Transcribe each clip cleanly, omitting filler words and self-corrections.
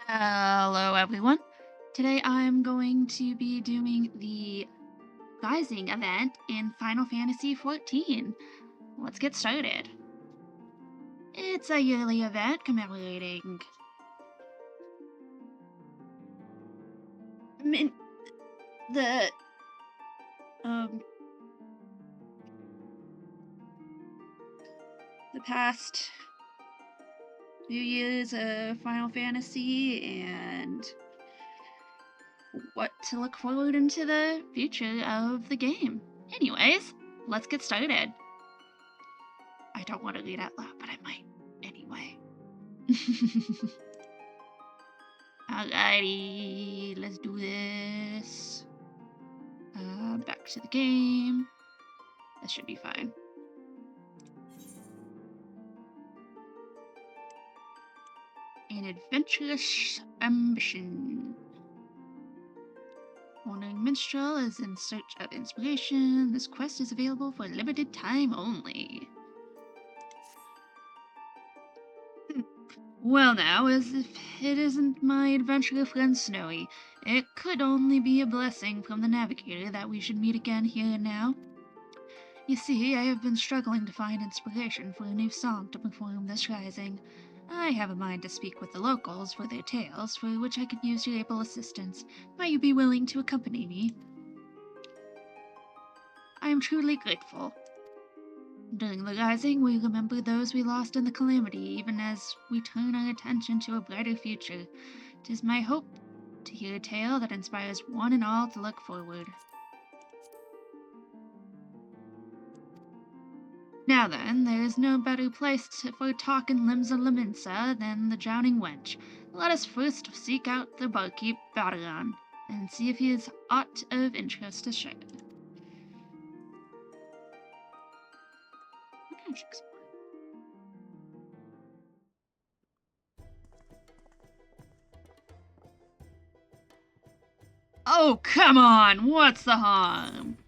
Hello, everyone. Today I'm going to be doing the Rising event in Final Fantasy XIV. Let's get started. It's a yearly event commemorating min- the um the past few years of Final Fantasy and what to look forward into the future of the game. Anyways, let's get started. I don't want to read out loud, but I might anyway. Alrighty, let's do this. Back to the game. This should be fine. An adventurous ambition. Wandering Minstrel is in search of inspiration. This quest is available for a limited time only. Well now, as if it isn't my adventurer friend Snowy, it could only be a blessing from the Navigator that we should meet again here and now. You see, I have been struggling to find inspiration for a new song to perform this rising. I have a mind to speak with the locals for their tales, for which I could use your able assistance. Might you be willing to accompany me? I am truly grateful. During the rising, we remember those we lost in the calamity, even as we turn our attention to a brighter future. 'Tis my hope to hear a tale that inspires one and all to look forward. Now then, there is no better place for talk in Limsa Laminsa than the Drowning Wench. Let us first seek out the barkeep Badaran, and see if he has aught of interest to share. What can I explain? Oh, come on! What's the harm?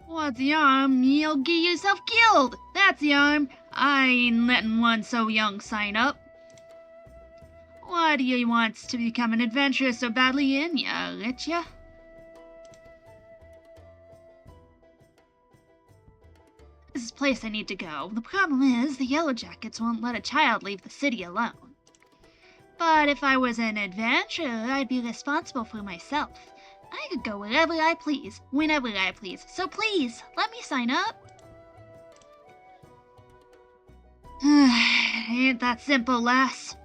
What's the harm? You'll get yourself killed! That's the harm! I ain't letting one so young sign up. Why do you want to become an adventurer so badly in ya, Litcha? This is a place I need to go. The problem is, the Yellow Jackets won't let a child leave the city alone. But if I was an adventurer, I'd be responsible for myself. I could go wherever I please, whenever I please. So please, let me sign up. Ain't that simple, lass?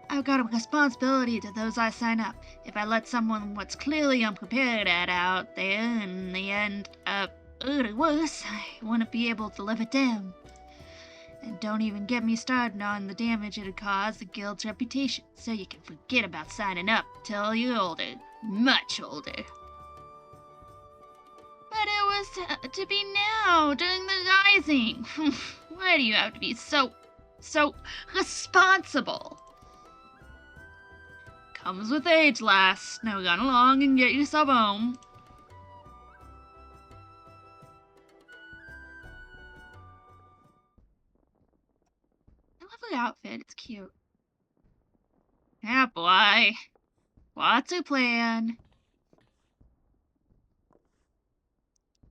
I've got a responsibility to those I sign up. If I let someone what's clearly unprepared at out there and they end up worse, I wouldn't be able to live it down. And don't even get me started on the damage it'd cause the guild's reputation, so you can forget about signing up till you're older. Much older. But it was to be now, during the rising. Why do you have to be so responsible? Comes with age, lass. Now run along and get yourself home. I love her outfit, it's cute. Yeah, boy. What's her plan?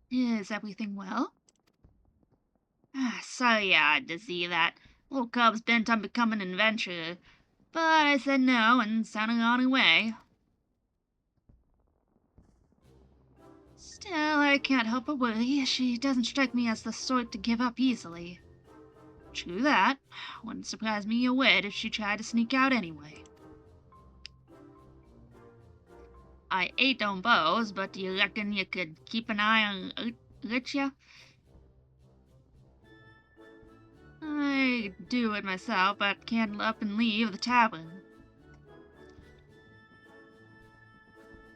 Is everything well? Sorry I had to see that. Little cub's bent on becoming an adventurer. But I said no and sent her on her way. Still, I can't help but worry. She doesn't strike me as the sort to give up easily. True that. Wouldn't surprise me a whit if she tried to sneak out anyway. I ain't on bows, but do you reckon you could keep an eye on Richia? I do it myself, but can't up and leave the tavern.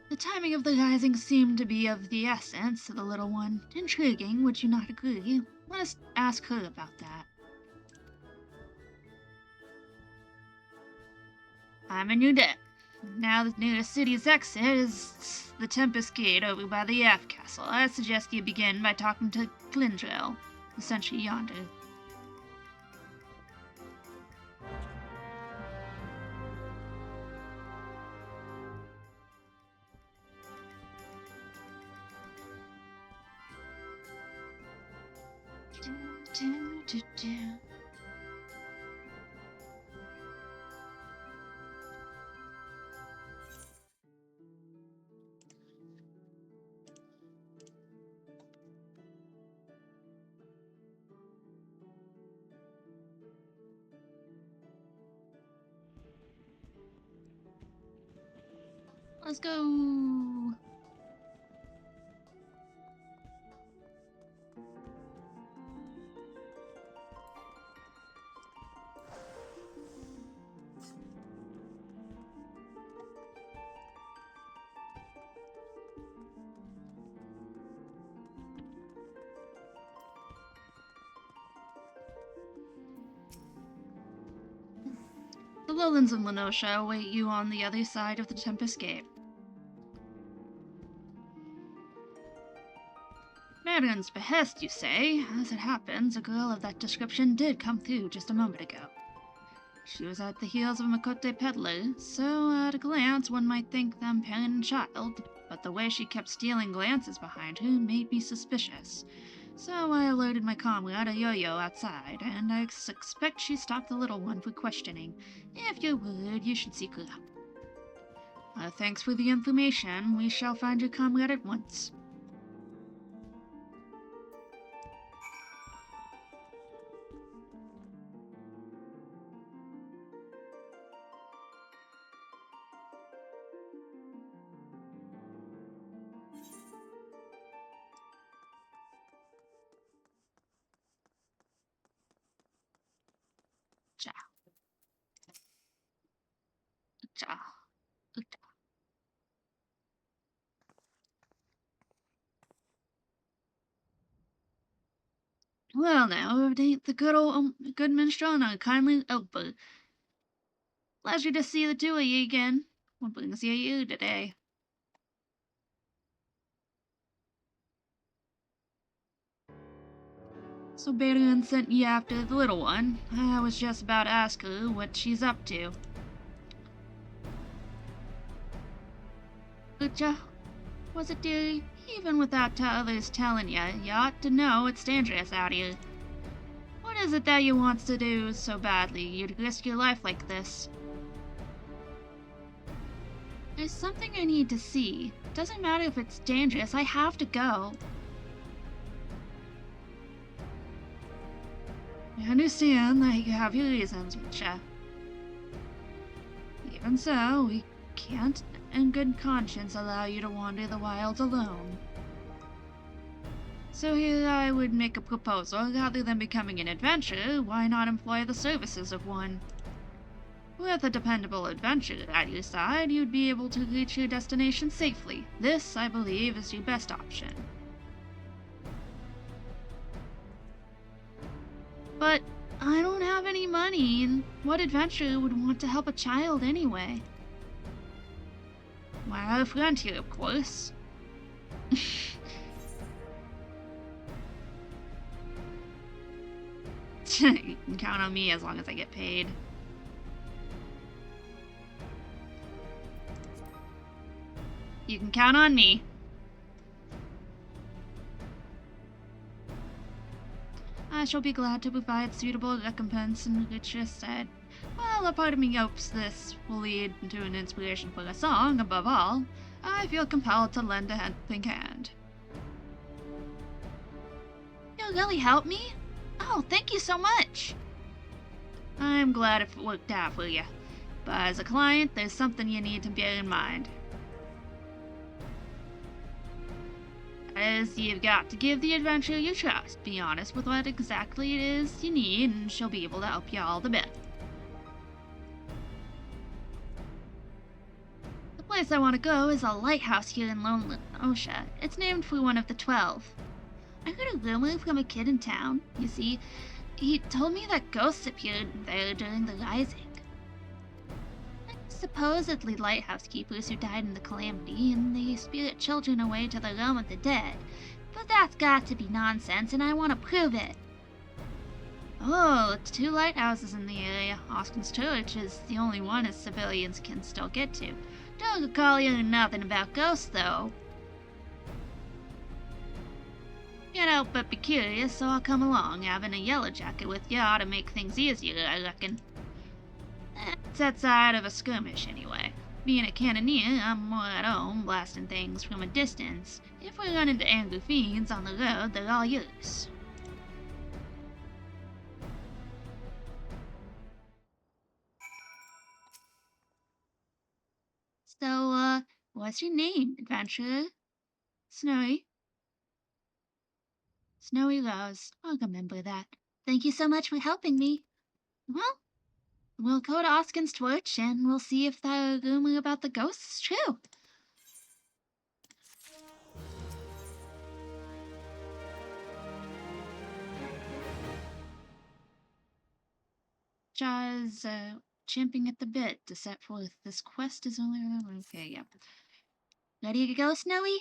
The timing of the rising seemed to be of the essence to the little one. Intriguing, would you not agree? Let us ask her about that. I'm in your debt. Now the nearest city's exit is the Tempest Gate over by the F Castle. I suggest you begin by talking to Glendrell, essentially yonder. Let's go. The Lowlands and Lenosha await you on the other side of the Tempest Gate. Marion's behest, you say? As it happens, a girl of that description did come through just a moment ago. She was at the heels of a Makote peddler, so at a glance one might think them parent and child, but the way she kept stealing glances behind her made me suspicious. So I alerted my comrade, a yo-yo, outside, and I suspect she stopped the little one for questioning. If you're worried, you should seek her out. Thanks for the information. We shall find your comrade at once. Cha. Cha. Well now, it ain't the good minstrel and a kindly helper. Pleasure to see the two of ye again. What brings ye here today? So Barian sent ye after the little one. I was just about to ask her what she's up to. Gotcha. Was it, dearie? Even without others telling you ought to know it's dangerous out here. What is it that you wants to do so badly you'd risk your life like this? There's something I need to see. Doesn't matter if it's dangerous, I have to go. I understand that you have your reasons, Richa. Even so, we can't in good conscience allow you to wander the wilds alone. So here I would make a proposal. Rather than becoming an adventurer, why not employ the services of one? With a dependable adventurer at your side, you'd be able to reach your destination safely. This, I believe, is your best option. But I don't have any money, and what adventurer would want to help a child anyway? Well, I have a friend here, of course. You can count on me as long as I get paid. You can count on me. I shall be glad to provide suitable recompense, and Richard said, "Well, a part of me hopes this will lead to an inspiration for a song. Above all, I feel compelled to lend a helping hand." You'll really help me? Oh, thank you so much! I'm glad it worked out for you, but as a client, there's something you need to bear in mind. As you've got to give the adventurer your trust. Be honest with what exactly it is you need, and she'll be able to help you all the better. The place I want to go is a lighthouse here in Lone Osha. It's named for one of the 12. I heard a rumor from a kid in town. You see, he told me that ghosts appeared there during the rising. supposedly lighthouse keepers who died in the calamity, and they spirit children away to the realm of the dead. But that's got to be nonsense, and I want to prove it. Oh, it's two lighthouses in the area. Austin's Church is the only one as civilians can still get to. Don't recall hearing nothing about ghosts, though. Can't help but be curious, so I'll come along. Having a yellow jacket with you ought to make things easier, I reckon. It's that side of a skirmish, anyway. Being a cannoneer, I'm more at home, blasting things from a distance. If we run into angry fiends on the road, they're all yours. So, what's your name, adventurer? Snowy? Snowy Rose. I'll remember that. Thank you so much for helping me. Well, we'll go to Oskin's Torch and we'll see if the rumor about the ghosts is true. Jaws, champing at the bit to set forth. This quest is only... Okay, yep. Ready to go, Snowy?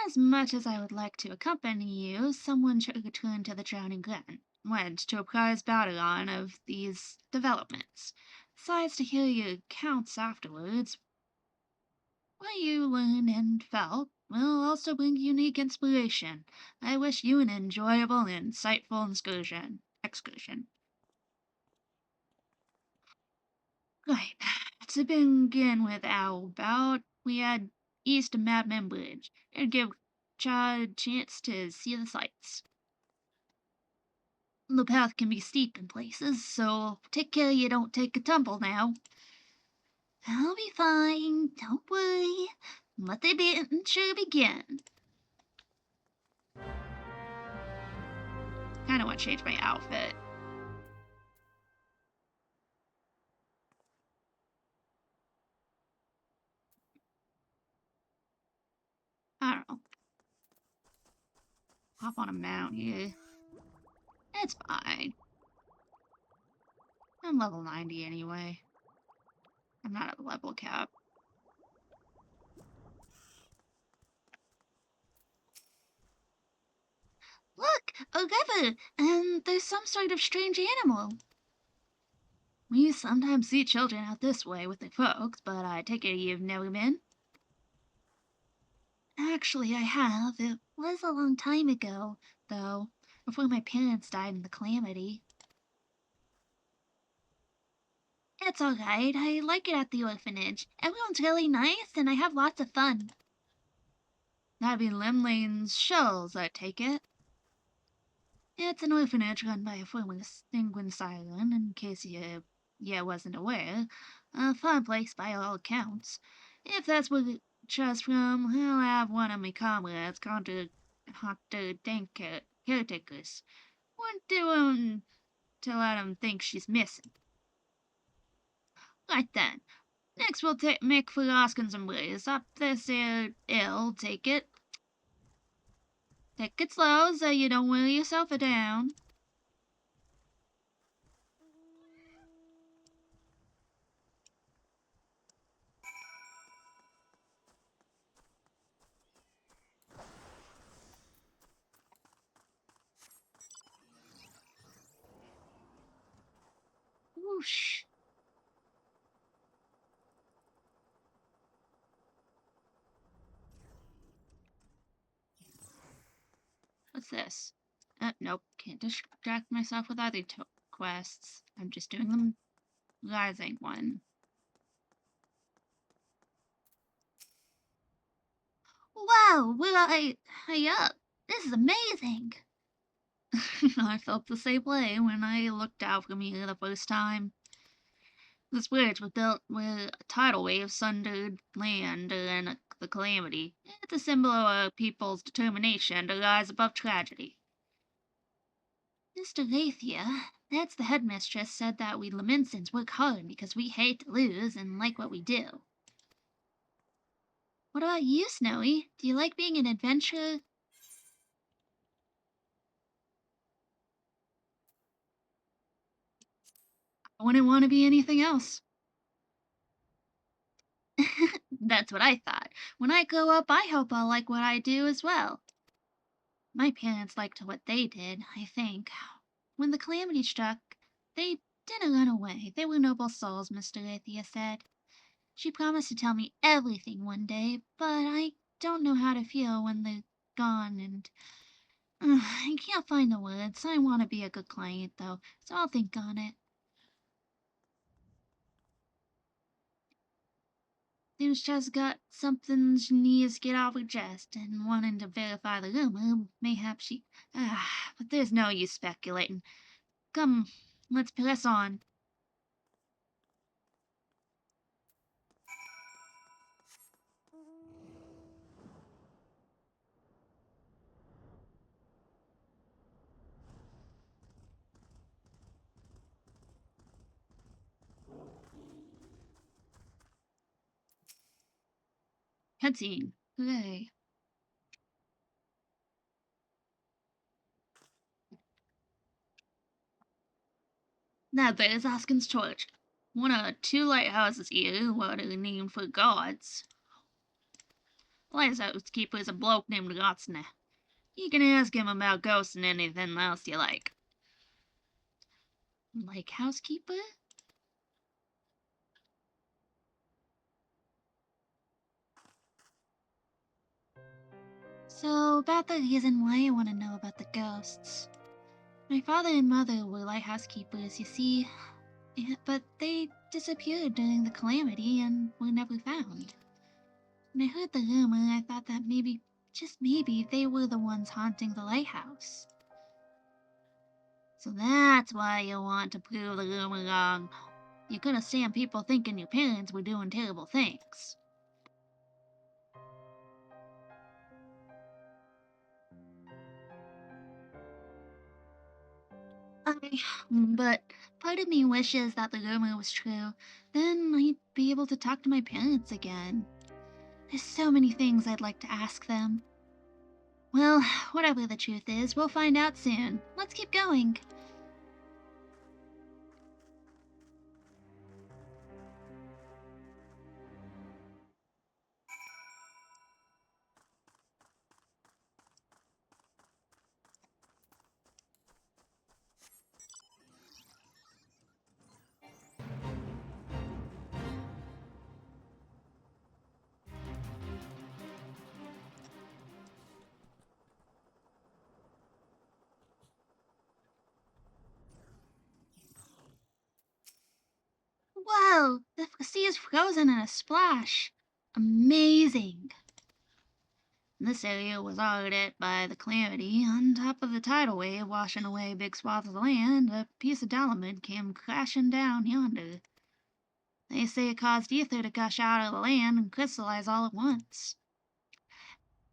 As much as I would like to accompany you, someone should return to the Drowning Glen, went to apprise Babylon of these developments. Besides, to hear your accounts afterwards, what you learned and felt will also bring unique inspiration. I wish you an enjoyable and insightful excursion. Right. To begin with, how about we head east of Madman Bridge and give Chad a chance to see the sights. The path can be steep in places, so take care you don't take a tumble now. I'll be fine, don't worry. Let the adventure begin. Kinda want to change my outfit. I don't know. Hop on a mount here. It's fine. I'm level 90 anyway. I'm not at the level cap. Look! A river! And there's some sort of strange animal. We sometimes see children out this way with their folks, but I take it you've never been? Actually, I have. It was a long time ago, though, before my parents died in the calamity. It's alright. I like it at the orphanage. Everyone's really nice, and I have lots of fun. That'd be Limlane's Shells, I take it. It's an orphanage run by a former penguin siren, in case you wasn't aware. A fun place by all accounts. If that's where it's just from, I'll have one of my comrades contact the tank caretakers. Wouldn't do 'em to let 'em think she's missing. Right then. Next we'll make for Oskin's and Blaze. Up this here hill, take it. Take it slow so you don't wear yourself down. Whoosh. What's this? Nope, can't distract myself with other quests. I'm just doing the rising one. Wow, will I up? This is amazing! I felt the same way when I looked out from here the first time. This bridge was built where a tidal wave sundered land during the calamity. It's a symbol of our people's determination to rise above tragedy. Mr. Lathia, that's the headmistress, said that we Laminsons work hard because we hate to lose and like what we do. What about you, Snowy? Do you like being an adventurer? I wouldn't want to be anything else. That's what I thought. When I grow up, I hope I'll like what I do as well. My parents liked what they did, I think. When the calamity struck, they didn't run away. They were noble souls, Mr. Athea said. She promised to tell me everything one day, but I don't know how to feel when they're gone and I can't find the words. I want to be a good client, though, so I'll think on it. There's just got something she needs to get off her chest, and wanting to verify the rumor, mayhap she. But there's no use speculating. Come, let's press on. Cutscene. Hooray. Now there's Askin's Torch. One of two lighthouses here, what are named for gods. Lighthouse keeper's a bloke named Rotsna. You can ask him about ghosts and anything else you like. Like housekeeper? So, about the reason why I want to know about the ghosts. My father and mother were lighthouse keepers, you see, but they disappeared during the calamity and were never found. When I heard the rumor, I thought that maybe, just maybe, they were the ones haunting the lighthouse. So that's why you want to prove the rumor wrong. You couldn't stand people thinking your parents were doing terrible things. But part of me wishes that the rumor was true. Then I'd be able to talk to my parents again. There's so many things I'd like to ask them. Well, whatever the truth is, we'll find out soon. Let's keep going. Whoa! The sea is frozen in a splash. Amazing. This area was hard hit by the calamity. On top of the tidal wave washing away big swaths of land, a piece of dolomite came crashing down yonder. They say it caused ether to gush out of the land and crystallize all at once.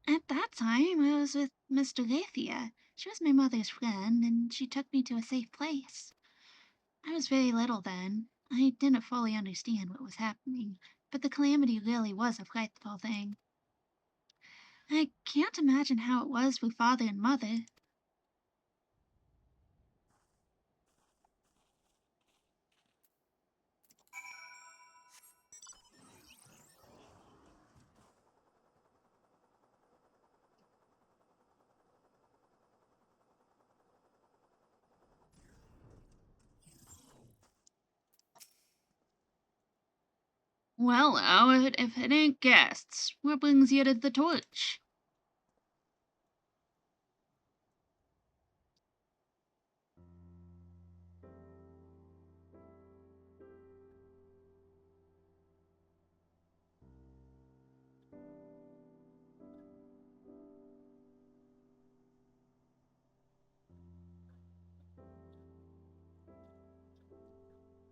At that time, I was with Miss Dorothea. She was my mother's friend, and she took me to a safe place. I was very little then. I didn't fully understand what was happening, but the calamity really was a frightful thing. I can't imagine how it was for father and mother. Well, now, if it ain't guests, what brings you to the torch?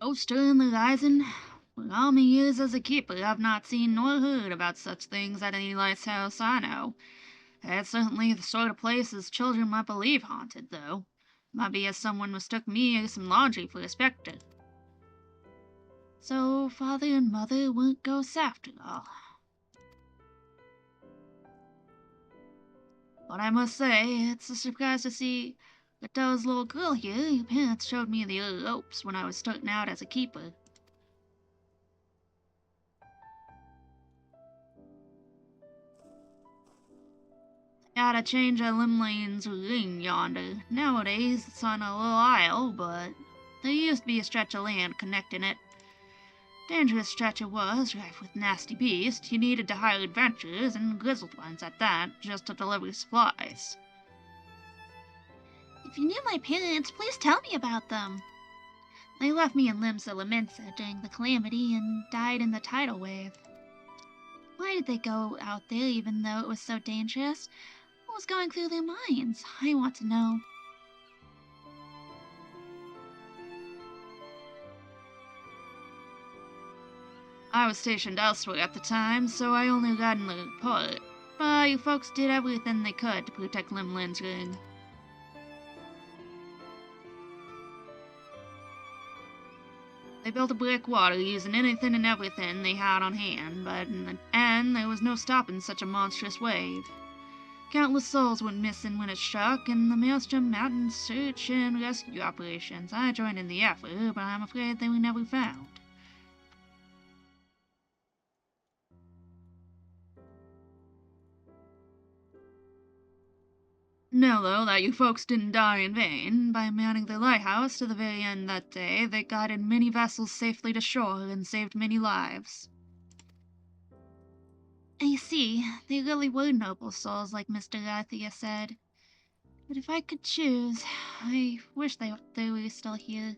Ghost in the rising? For all my years as a keeper, I've not seen nor heard about such things at any lighthouse I know. That's certainly the sort of place as children might believe haunted, though. Might be as someone mistook me or some laundry for a specter. So father and mother weren't ghosts after all. But I must say, it's a surprise to see But those little girl here, your parents showed me the early ropes when I was starting out as a keeper. Gotta change a limb lane's ring yonder. Nowadays it's on a little isle, but there used to be a stretch of land connecting it. Dangerous stretch it was, rife with nasty beasts. You needed to hire adventurers, and grizzled ones at that, just to deliver supplies. If you knew my parents, please tell me about them. They left me in Limsa Lamensa during the calamity and died in the tidal wave. Why did they go out there even though it was so dangerous? What was going through their minds? I want to know. I was stationed elsewhere at the time, so I only got in the report. But you folks did everything they could to protect Limlin's ring. They built a breakwater using anything and everything they had on hand, but in the end, there was no stopping such a monstrous wave. Countless souls went missing when it struck, and the Maelstrom Mountain search and rescue operations. I joined in the effort, but I'm afraid they were never found. Know, though, that you folks didn't die in vain. By manning the lighthouse to the very end that day, they guided many vessels safely to shore and saved many lives. I see. They really were noble souls, like Mr. Garthia said. But if I could choose, I wish they were still here.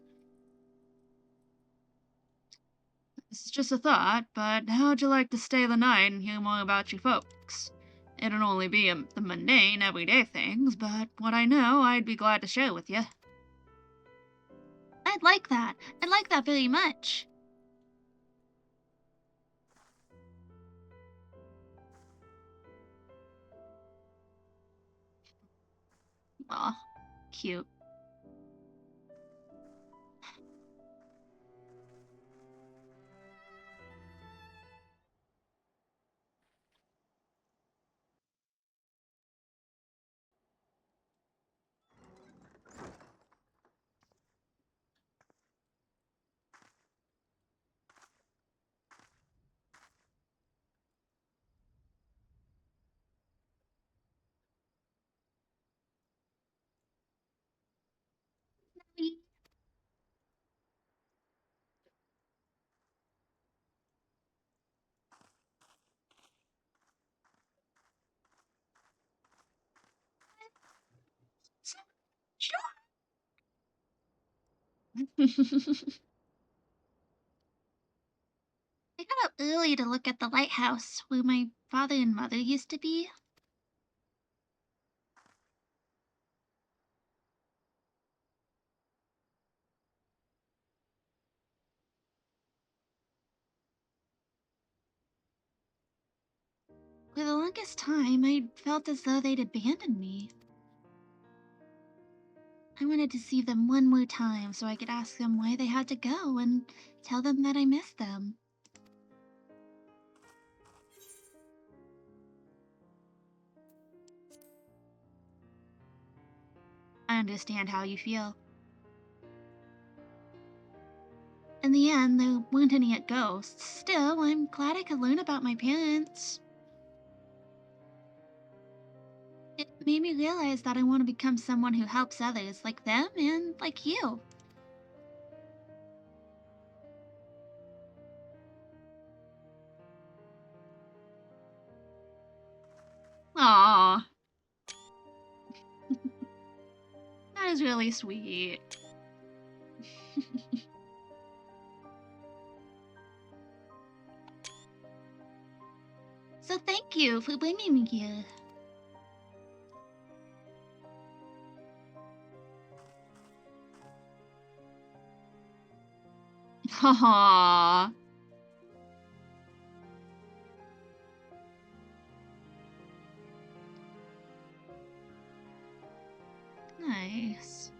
This is just a thought, but how'd you like to stay the night and hear more about you folks? It'd only be the mundane, everyday things, but what I know, I'd be glad to share with you. I'd like that. I'd like that very much. Aw, cute. I got up early to look at the lighthouse where my father and mother used to be. For the longest time, I felt as though they'd abandoned me. I wanted to see them one more time so I could ask them why they had to go and tell them that I missed them. I understand how you feel. In the end, there weren't any ghosts. Still, I'm glad I could learn about my parents. It made me realize that I want to become someone who helps others, like them and like you. Aww, that is really sweet. So thank you for bringing me here. Aww. Nice.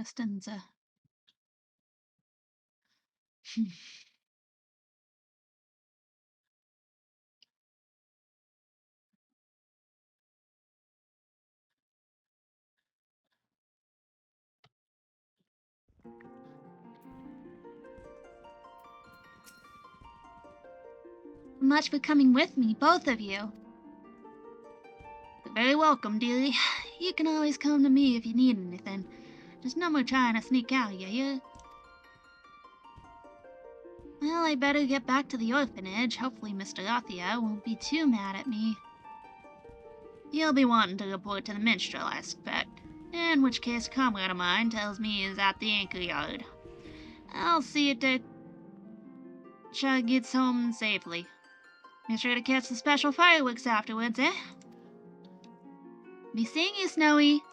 Questenza. Much for coming with me, both of you. You're very welcome, dearie. You can always come to me if you need anything. Just no more trying to sneak out, you hear? Well, I better get back to the orphanage. Hopefully Mr. Raphael won't be too mad at me. He'll be wanting to report to the minstrel, I suspect. In which case, a comrade of mine tells me he's at the anchor yard. I'll see that Chug gets home safely. Be sure to catch the special fireworks afterwards, eh? Be seeing you, Snowy.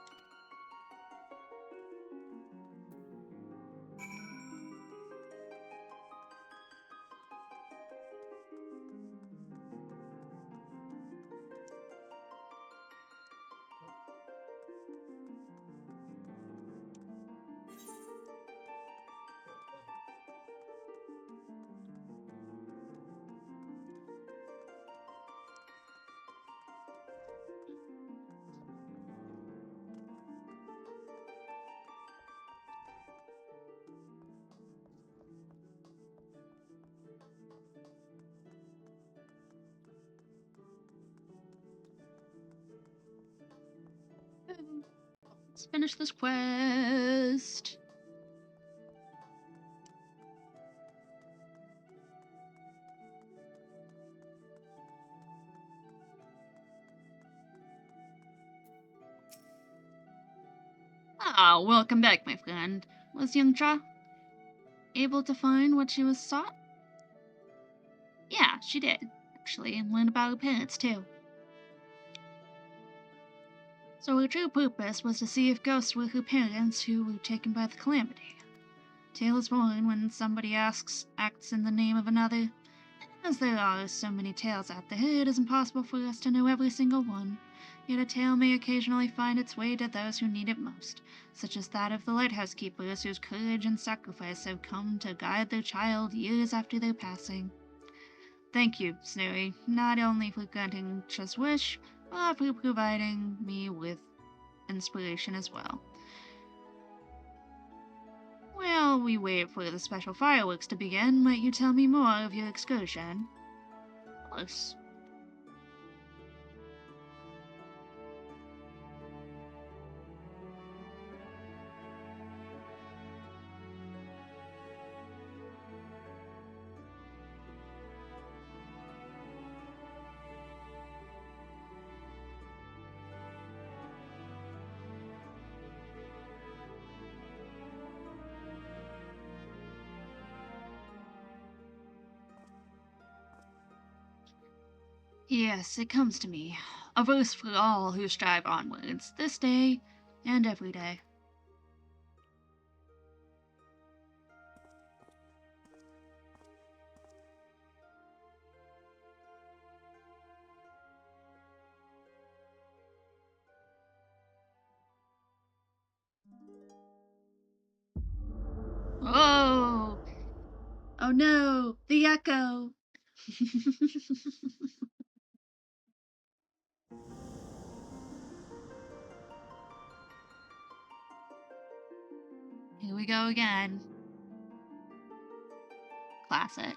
Let's finish this quest. Ah, welcome back, my friend. Was young Cha able to find what she was sought? Yeah, she did, actually, and learned about her parents, too. So her true purpose was to see if ghosts were her parents who were taken by the calamity. Tale is born when somebody acts in the name of another. As there are so many tales out there, it is impossible for us to know every single one. Yet a tale may occasionally find its way to those who need it most, such as that of the lighthouse keepers whose courage and sacrifice have come to guide their child years after their passing. Thank you, Snowy, not only for granting Cha's wish, but for providing me with inspiration as well. While we wait for the special fireworks to begin, might you tell me more of your excursion? Of course. Yes, it comes to me. A verse for all who strive onwards, this day and every day. Oh! Oh no! The echo! Here we go again. Classic.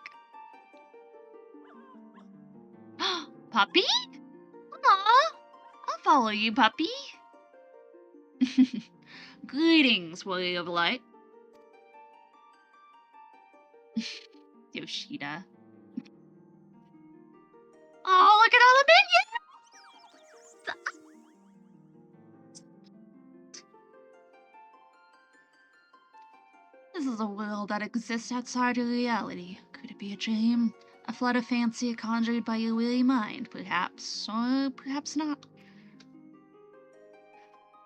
Puppy? Aw! I'll follow you, puppy. Greetings, warrior of light. Yoshida. Oh, look at all the minions! This is a world that exists outside your reality. Could it be a dream? A flood of fancy conjured by your weary mind, perhaps, or perhaps not.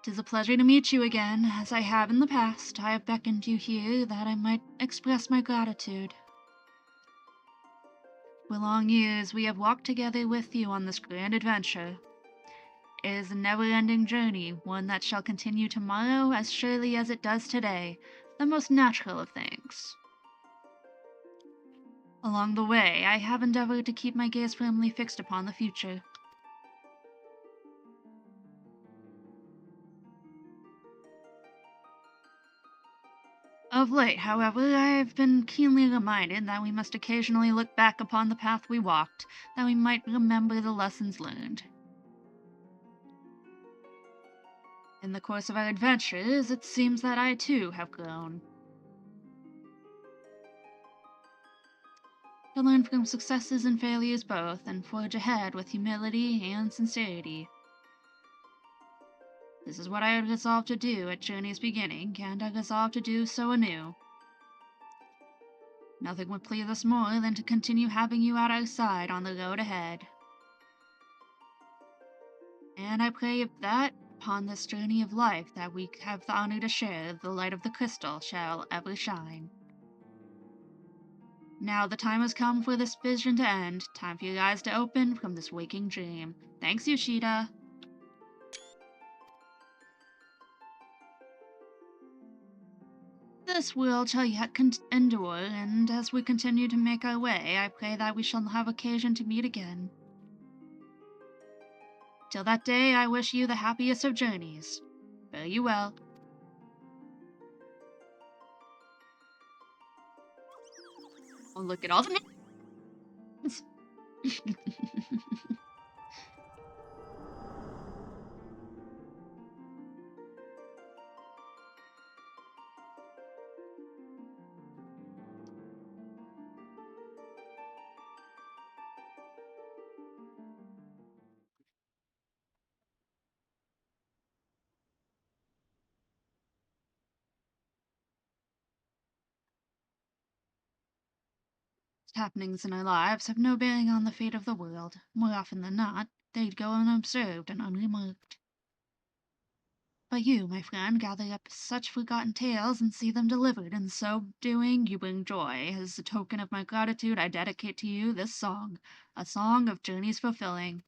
'Tis a pleasure to meet you again. As I have in the past, I have beckoned you here that I might express my gratitude. For long years we have walked together with you on this grand adventure. is a never-ending journey, one that shall continue tomorrow as surely as it does today, the most natural of things. Along the way, I have endeavored to keep my gaze firmly fixed upon the future. Of late, however, I have been keenly reminded that we must occasionally look back upon the path we walked, that we might remember the lessons learned. In the course of our adventures, it seems that I too have grown. To learn from successes and failures both, and forge ahead with humility and sincerity. This is what I had resolved to do at Journey's beginning, and I resolved to do so anew. Nothing would please us more than to continue having you at our side on the road ahead. And I pray that, upon this journey of life that we have the honor to share, the light of the crystal shall ever shine. Now the time has come for this vision to end. Time for your eyes to open from this waking dream. Thanks, Yoshida. This world shall yet endure, and as we continue to make our way, I pray that we shall have occasion to meet again. Till that day, I wish you the happiest of journeys. Fare you well. Oh, look at all the names! Happenings in our lives have no bearing on the fate of the world. More often than not, they'd go unobserved and unremarked. But you, my friend, gather up such forgotten tales and see them delivered, and so doing you bring joy. As a token of my gratitude, I dedicate to you this song, a song of journeys fulfilling.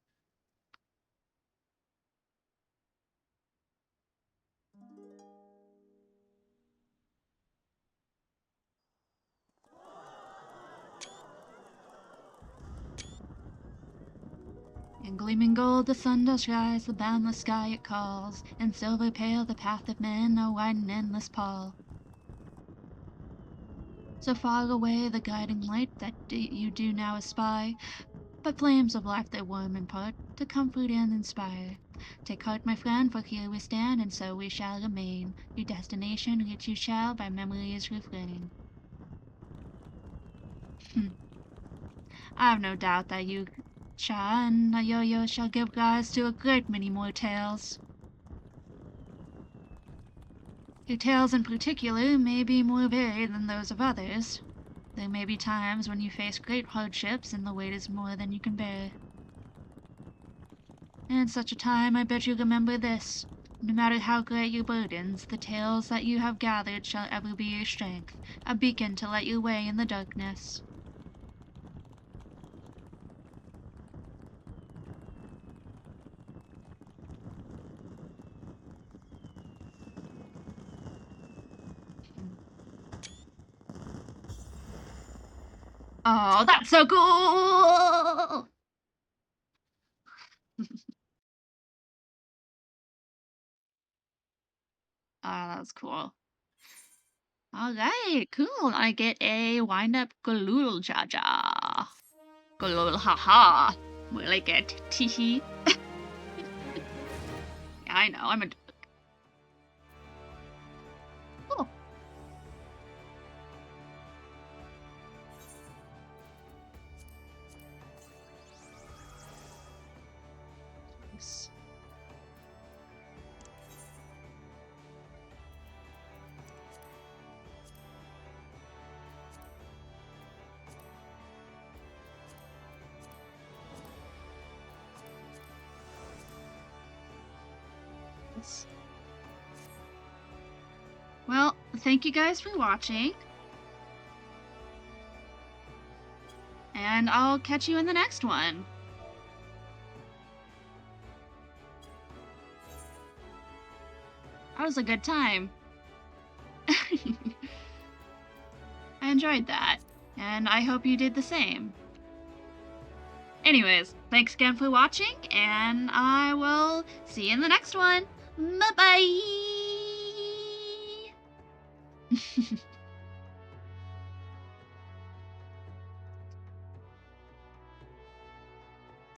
In gleaming gold the sun does rise, the boundless sky it calls, in silver pale the path of men, a wide and endless pall. So far away the guiding light that you do now espy, but flames of life that warm impart, to comfort and inspire. Take heart, my friend, for here we stand, and so we shall remain. Your destination reach you shall by memory's refrain. I have no doubt that you, Cha, and Yo-Yo shall give rise to a great many more tales. Your tales in particular may be more varied than those of others. There may be times when you face great hardships and the weight is more than you can bear. And in such a time I bid you remember this. No matter how great your burdens, the tales that you have gathered shall ever be your strength, a beacon to light your way in the darkness. Oh, that's so cool! Ah, that was cool. Alright, cool. I get a wind-up Galul Jaja. Galul haha. More like a teehee. Yeah, I know, I'm a... Cool. Nice. Well, thank you guys for watching. And I'll catch you in the next one. That was a good time. I enjoyed that, and I hope you did the same. Anyways, thanks again for watching, and I will see you in the next one. Bye-bye!